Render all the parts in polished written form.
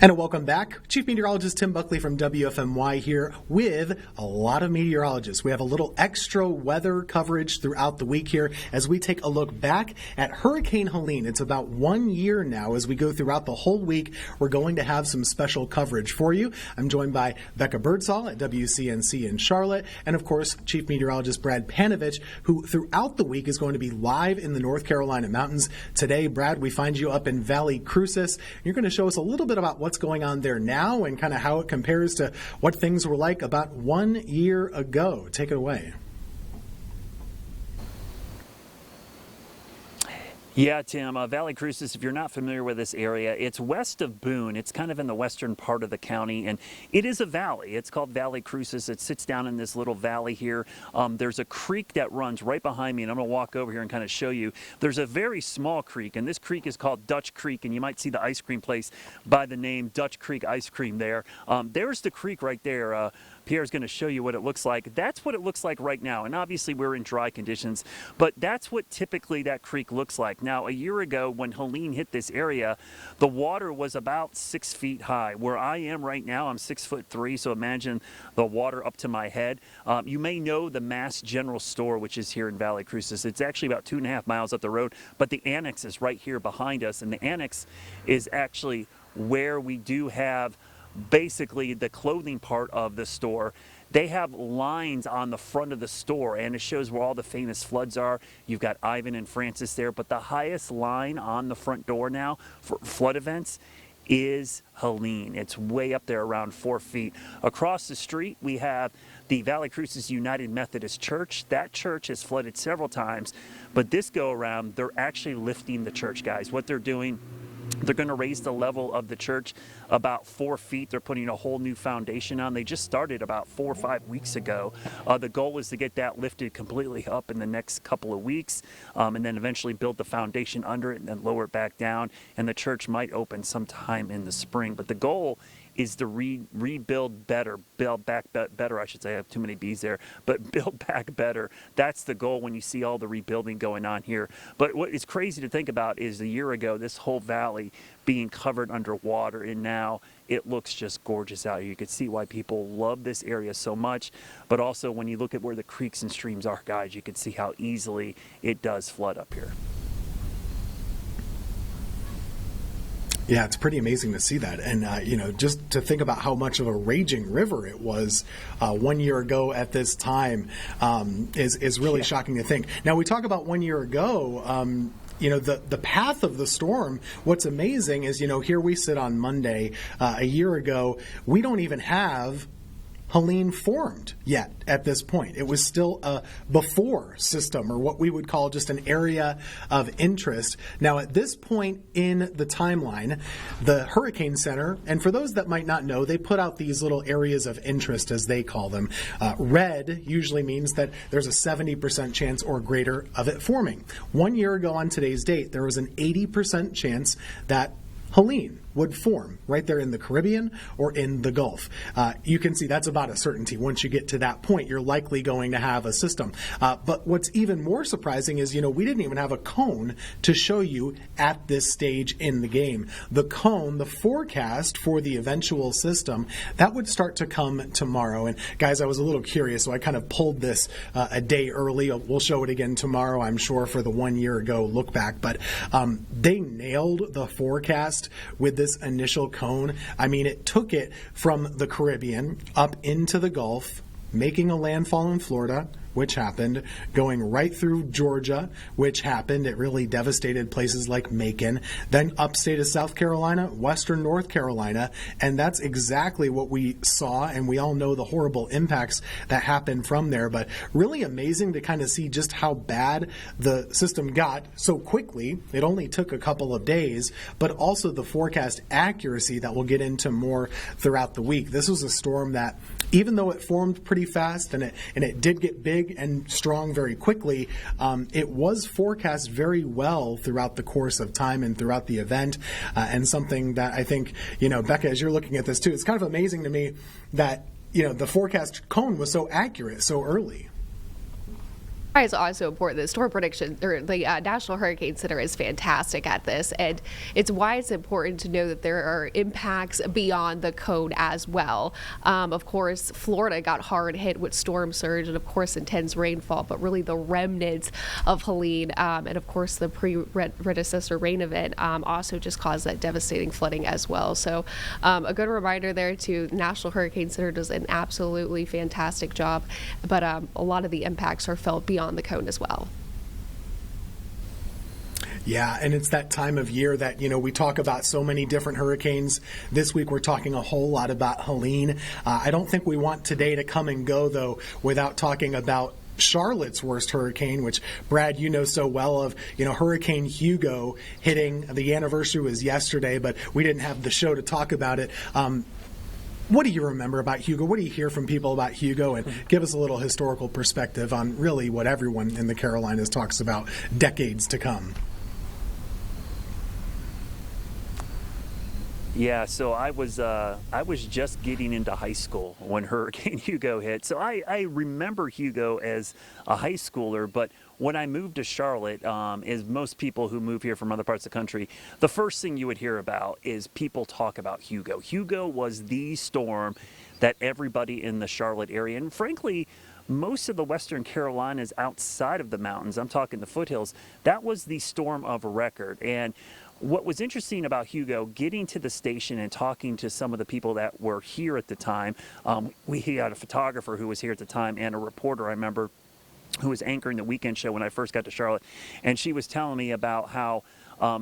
And welcome back. Chief Meteorologist Tim Buckley from WFMY here with a lot of meteorologists. We have a little extra weather coverage throughout the week here as we take a look back at Hurricane Helene. It's about 1 year now. As we go throughout the whole week, we're going to have some special coverage for you. I'm joined by Becca Birdsall at WCNC in Charlotte, and of course, Chief Meteorologist Brad Panovich, who throughout the week is going to be live in the North Carolina mountains. Today, Brad, we find you up in Valle Crucis. You're going to show us a little bit about what's going on there now and kind of how it compares to what things were like about 1 year ago. Take it away. Yeah, Tim, Valle Crucis, if you're not familiar with this area, it's west of Boone. It's kind of in the western part of the county, and it is a valley. It's called Valle Crucis. It sits down in this little valley here. There's a creek that runs right behind me, and I'm going to walk over here and kind of show you. There's a very small creek, and this creek is called Dutch Creek, and you might see the ice cream place by the name Dutch Creek Ice Cream there. There's the creek right there. Pierre's going to show you what it looks like. That's what it looks like right now, and obviously we're in dry conditions, but that's what typically that creek looks like. Now, a year ago when Helene hit this area, the water was about 6 feet high. Where I am right now, I'm 6'3", so imagine the water up to my head. You may know the Mass General Store, which is here in Valle Crucis. It's actually about 2.5 miles up the road, but the annex is right here behind us, and the annex is actually where we do have basically the clothing part of the store. They have lines on the front of the store, and it shows where all the famous floods are. You've got Ivan and Francis there, but the highest line on the front door now for flood events is Helene. It's way up there around 4 feet. Across the street, we have the Valle Crucis United Methodist Church. That church has flooded several times, but this go around, they're actually lifting the church, guys. What they're doing, they're going to raise the level of the church about 4 feet. They're putting a whole new foundation on. They just started about 4 or 5 weeks ago. The goal is to get that lifted completely up in the next couple of weeks, and then eventually build the foundation under it and then lower it back down. And the church might open sometime in the spring. But the goal is to rebuild better, build back better, I should say. I have too many B's there, but build back better. That's the goal when you see all the rebuilding going on here. But what is crazy to think about is a year ago, this whole valley being covered underwater, and now it looks just gorgeous out here. You can see why people love this area so much, but also when you look at where the creeks and streams are, guys, you can see how easily it does flood up here. Yeah, it's pretty amazing to see that. And, just to think about how much of a raging river it was 1 year ago at this time is really shocking to think. Now, we talk about 1 year ago, the path of the storm. What's amazing is, here we sit on Monday. A year ago, we don't even have Helene formed yet at this point. It was still a before system, or what we would call just an area of interest. Now, at this point in the timeline, the Hurricane Center, and for those that might not know, they put out these little areas of interest, as they call them. Red usually means that there's a 70% chance or greater of it forming. 1 year ago on today's date, there was an 80% chance that Helene would form right there in the Caribbean or in the Gulf. You can see that's about a certainty. Once you get to that point, you're likely going to have a system. But what's even more surprising is, we didn't even have a cone to show you at this stage in the game. The cone, the forecast for the eventual system, that would start to come tomorrow. And guys, I was a little curious, so I kind of pulled this a day early. We'll show it again tomorrow, I'm sure, for the 1 year ago look back. But they nailed the forecast with this initial cone. I mean, it took it from the Caribbean up into the Gulf, making a landfall in Florida, which happened, going right through Georgia, which happened. It really devastated places like Macon, then upstate of South Carolina, western North Carolina, and that's exactly what we saw, and we all know the horrible impacts that happened from there. But really amazing to kind of see just how bad the system got so quickly. It only took a couple of days, but also the forecast accuracy that we'll get into more throughout the week. This was a storm that, even though it formed pretty fast and it did get big and strong very quickly, it was forecast very well throughout the course of time and throughout the event, and something that I think, Becca, as you're looking at this too, it's kind of amazing to me that, the forecast cone was so accurate so early. It's also important. The storm prediction, or the National Hurricane Center, is fantastic at this, and it's why it's important to know that there are impacts beyond the cone as well. Of course, Florida got hard hit with storm surge and, of course, intense rainfall, but really the remnants of Helene and, of course, the predecessor rain event also just caused that devastating flooding as well. So a good reminder there, too. National Hurricane Center does an absolutely fantastic job, but a lot of the impacts are felt beyond the cone as well. Yeah, and it's that time of year that, we talk about so many different hurricanes. This week we're talking a whole lot about Helene. I don't think we want today to come and go, though, without talking about Charlotte's worst hurricane, which, Brad, you know so well of. Hurricane Hugo hitting. The anniversary was yesterday, but we didn't have the show to talk about it. What do you remember about Hugo? What do you hear from people about Hugo? And give us a little historical perspective on really what everyone in the Carolinas talks about decades to come. Yeah, so I was just getting into high school when Hurricane Hugo hit. So I remember Hugo as a high schooler, but when I moved to Charlotte, as most people who move here from other parts of the country, the first thing you would hear about is people talk about Hugo. Hugo was the storm that everybody in the Charlotte area, and frankly, most of the Western Carolinas outside of the mountains, I'm talking the foothills, that was the storm of record. And what was interesting about Hugo, getting to the station and talking to some of the people that were here at the time, we had a photographer who was here at the time and a reporter, I remember, who was anchoring the weekend show when I first got to Charlotte, and she was telling me about how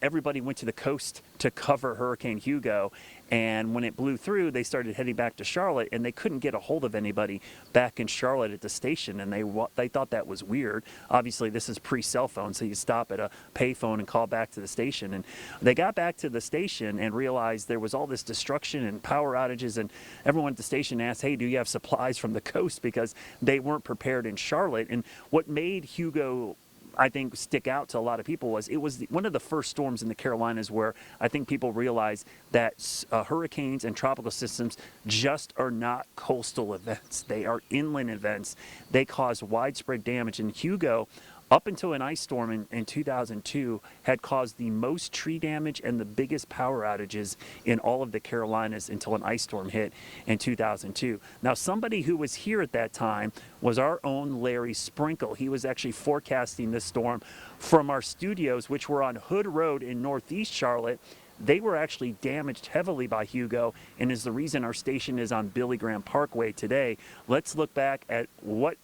everybody went to the coast to cover Hurricane Hugo, and when it blew through, they started heading back to Charlotte, and they couldn't get a hold of anybody back in Charlotte at the station, and they thought that was weird. Obviously, this is pre-cell phone, so you stop at a payphone and call back to the station, and they got back to the station and realized there was all this destruction and power outages, and everyone at the station asked, hey, do you have supplies from the coast, because they weren't prepared in Charlotte. And what made Hugo, I think, stick out to a lot of people was it was one of the first storms in the Carolinas where I think people realized that hurricanes and tropical systems just are not coastal events. They are inland events. They cause widespread damage. And Hugo, up until an ice storm in 2002, had caused the most tree damage and the biggest power outages in all of the Carolinas until an ice storm hit in 2002. Now, somebody who was here at that time was our own Larry Sprinkle. He was actually forecasting this storm from our studios, which were on Hood Road in Northeast Charlotte. They were actually damaged heavily by Hugo, and is the reason our station is on Billy Graham Parkway today. Let's look back at what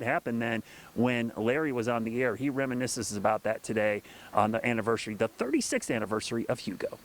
happened then when Larry was on the air. He reminisces about that today on the anniversary, the 36th anniversary of Hugo.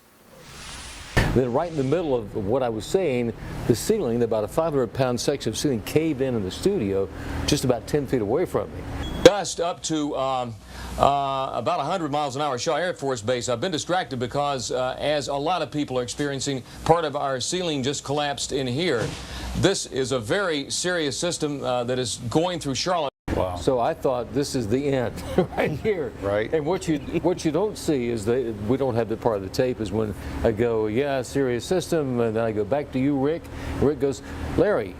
Then right in the middle of what I was saying, the ceiling, about a 500-pound section of ceiling caved in the studio just about 10 feet away from me. Gust up to about 100 miles an hour, Shaw Air Force Base. I've been distracted because, as a lot of people are experiencing, part of our ceiling just collapsed in here. This is a very serious system that is going through Charlotte. Wow. So I thought this is the end right here. Right. And what you don't see is we don't have the part of the tape is when I go, yeah, serious system, and then I go back to you, Rick. Rick goes, Larry,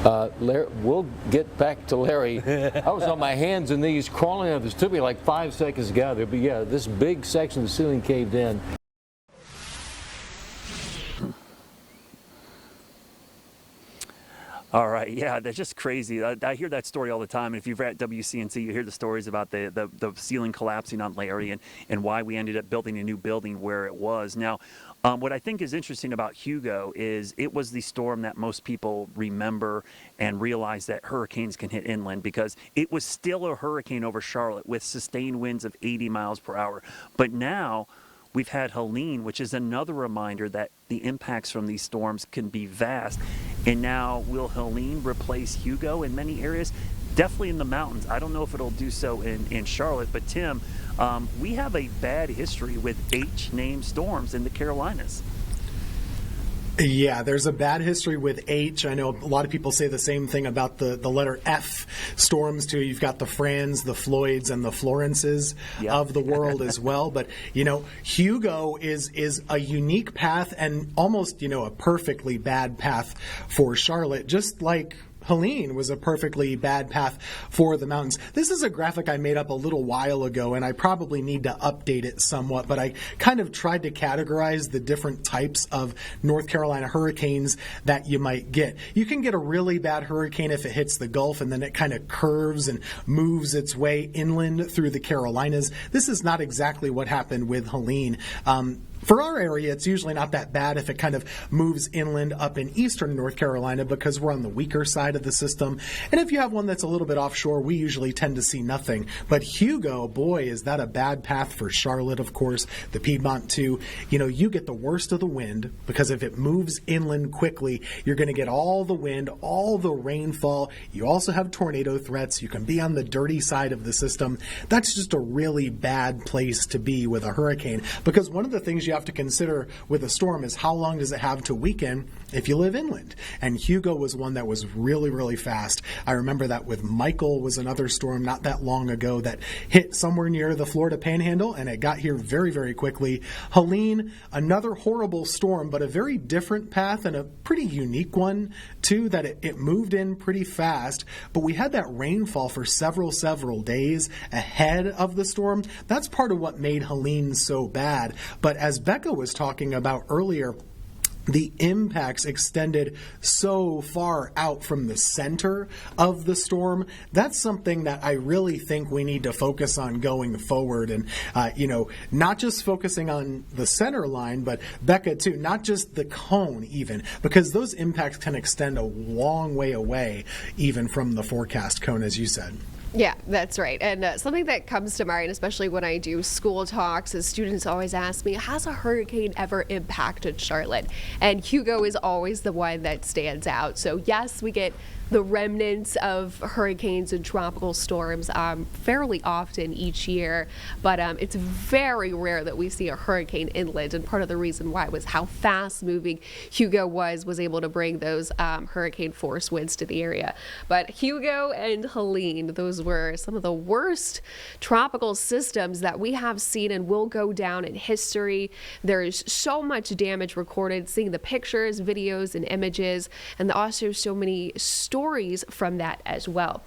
we'll get back to Larry. I was on my hands and knees crawling out. This took me like 5 seconds to get out there. But yeah, this big section of the ceiling caved in. All right, yeah, that's just crazy. I hear that story all the time. If you're at WCNC, you hear the stories about the ceiling collapsing on Larry and why we ended up building a new building where it was. Now, what I think is interesting about Hugo is it was the storm that most people remember and realize that hurricanes can hit inland, because it was still a hurricane over Charlotte with sustained winds of 80 miles per hour. But now we've had Helene, which is another reminder that the impacts from these storms can be vast. And now, will Helene replace Hugo in many areas? Definitely in the mountains. I don't know if it'll do so in Charlotte, but Tim, we have a bad history with H-named storms in the Carolinas. Yeah, there's a bad history with H. I know a lot of people say the same thing about the letter F storms too. You've got the Frans, the Floyds, and the Florences of the world as well. But, Hugo is a unique path and almost, a perfectly bad path for Charlotte, just like Helene was a perfectly bad path for the mountains. This is a graphic I made up a little while ago, and I probably need to update it somewhat, but I kind of tried to categorize the different types of North Carolina hurricanes that you might get. You can get a really bad hurricane if it hits the Gulf, and then it kind of curves and moves its way inland through the Carolinas. This is not exactly what happened with Helene. For our area, it's usually not that bad if it kind of moves inland up in eastern North Carolina because we're on the weaker side of the system. And if you have one that's a little bit offshore, we usually tend to see nothing. But Hugo, boy, is that a bad path for Charlotte, of course, the Piedmont too. You know, you get the worst of the wind because if it moves inland quickly, you're going to get all the wind, all the rainfall. You also have tornado threats. You can be on the dirty side of the system. That's just a really bad place to be with a hurricane because one of the things you have to consider with a storm is how long does it have to weaken if you live inland. And Hugo was one that was really, really fast. I remember that with Michael was another storm not that long ago that hit somewhere near the Florida Panhandle, and it got here very, very quickly. Helene, another horrible storm, but a very different path and a pretty unique one, too, that it moved in pretty fast. But we had that rainfall for several days ahead of the storm. That's part of what made Helene so bad. But as Becca was talking about earlier, the impacts extended so far out from the center of the storm. That's something that I really think we need to focus on going forward. And, not just focusing on the center line, but Becca too, not just the cone even, because those impacts can extend a long way away even from the forecast cone, as you said. Yeah, that's right. And something that comes to mind, especially when I do school talks, is students always ask me, has a hurricane ever impacted Charlotte? And Hugo is always the one that stands out. So yes, we get the remnants of hurricanes and tropical storms fairly often each year, but it's very rare that we see a hurricane inland, and part of the reason why was how fast moving Hugo was able to bring those hurricane force winds to the area. But Hugo and Helene, those were some of the worst tropical systems that we have seen and will go down in history. There's so much damage recorded, seeing the pictures, videos, and images, and also so many stories from that as well.